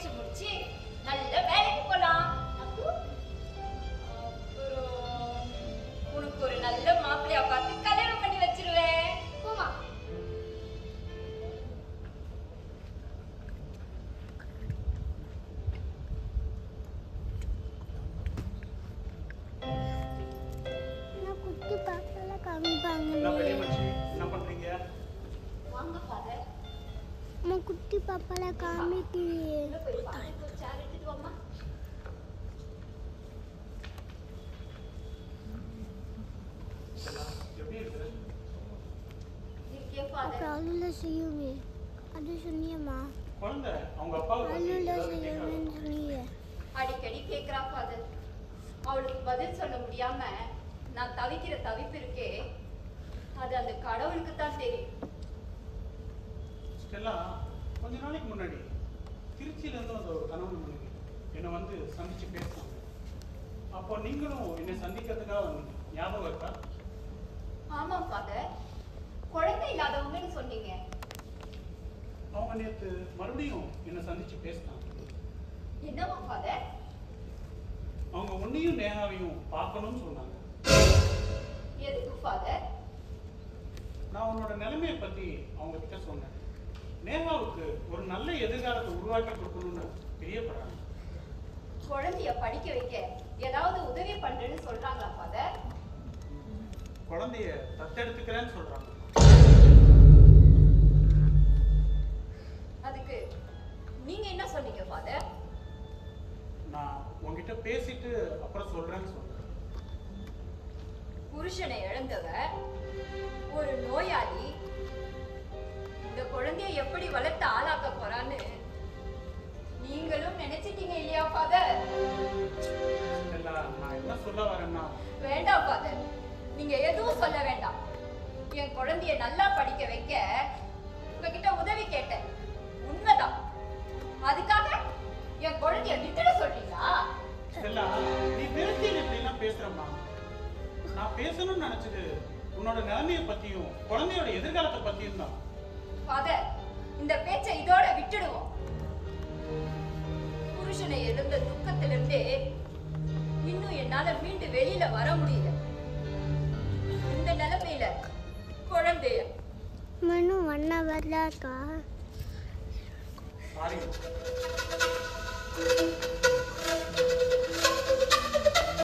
படிச்சு முடிச்சு நல்ல வேலைக்கு போலாம். அப்புறம் உனக்கு ஒரு நல்ல மாப்பிள்ளையா பார்த்து கல்யாணம் பண்ணி வச்சிருவேன். போமா. குட்டி பாப்பால காமிப்பாங்க. என்ன பண்றீங்க? வாங்க ஃபாதர். அம்மா குட்டி பாப்பால காமிக்கலையே. போய் பாருங்க, சேர் எடுத்துட்டு வாமா. எப்படி இருக்கு? இருக்கே ஃபாதர். அழுல செய்யுமே. அது சொன்னியம்மா. குழந்தை அவங்க அப்பாவுக்கு அழுல செய்யுமேன்னு சொன்னீங்க. அடிக்கடி கேக்குறா ஃபாதர். அவளுக்கு பதில் சொல்ல முடியாம நான் தவிக்கிற தவிப்பு இருக்கே, அது அந்த கடவுளுக்கு தான் தெரியும். ஸ்டெல்லா, கொஞ்ச நாளைக்கு முன்னாடி திருச்சியில இருந்து வந்த ஒரு கணவன் மனைவி என்னை வந்து சந்திச்சு பேசினாங்க. அப்போ நீங்களும் என்னை சந்திக்கிறதுக்காக வந்தீங்க, ஞாபகம் இருக்கா? ஆமா ஃபாதர், குழந்தை இல்லாதவங்கன்னு சொன்னீங்க. அவங்க நேற்று மறுபடியும் என்னை சந்திச்சு பேசினாங்க. என்னவா ஃபாதர்? அவங்க உன்னையும் நேகாவையும் பார்க்கணும்னு சொன்னாங்க. எதுக்கு ஃபாதர்? நான் உன்னோட நிலைமையை பத்தி அவங்க கிட்ட சொன்னேன். நேகாவுக்கு ஒரு நல்ல எதிர்காலத்தை உருவாக்கி கொடுக்கணும்னு பிரியப்படுறாங்க. குழந்தைய படிக்க வைக்க ஏதாவது உதவி பண்றேன்னு சொல்றாங்களா ஃபாதர்? குழந்தைய தத்தெடுத்துக்கிறேன்னு சொல்றாங்க. அதுக்கு நீங்க என்ன சொன்னீங்க ஃபாதர்? நான் உன்கிட்ட பேசிட்டு அப்புறம் சொல்றேன்னு சொன்னேன். புருஷனை இழந்தவ, ஒரு நோயாளி, இந்த குழந்தைய எப்படி வளர்த்து ஆளாக்க போறான்னு நீங்களும் நினைச்சிட்டீங்க இல்லையா ஃபாதர்? நான் என்ன சொல்ல வரேன்னா, வேண்டாம் ஃபாதர், நீங்க எதுவும் சொல்ல வேண்டாம். என் குழந்தைய நல்லா படிக்க வைக்க உங்ககிட்ட உதவி கேட்டேன், உண்மைதான். அதுக்காக என் குழந்தைய விட்டுட சொல்றீங்களா? நீ விரக்தியில் எப்படிலாம் பேசுறம்மா? நான் பேசணும்னு நினைச்சது உன்னோட நிலைமையை பத்தியும் குழந்தையோட எதிர்காலத்தை பத்தியும் தான். ஃபாதர், இந்த பேச்சை இதோட விட்டுடுவோம். புருஷனை எழுந்த துக்கத்திலிருந்தே இன்னும் என்னால மீண்டு வெளியில வர முடியல. இந்த நிலைமையில குழந்தைய மனு 1 hour இருக்கா? சாரி.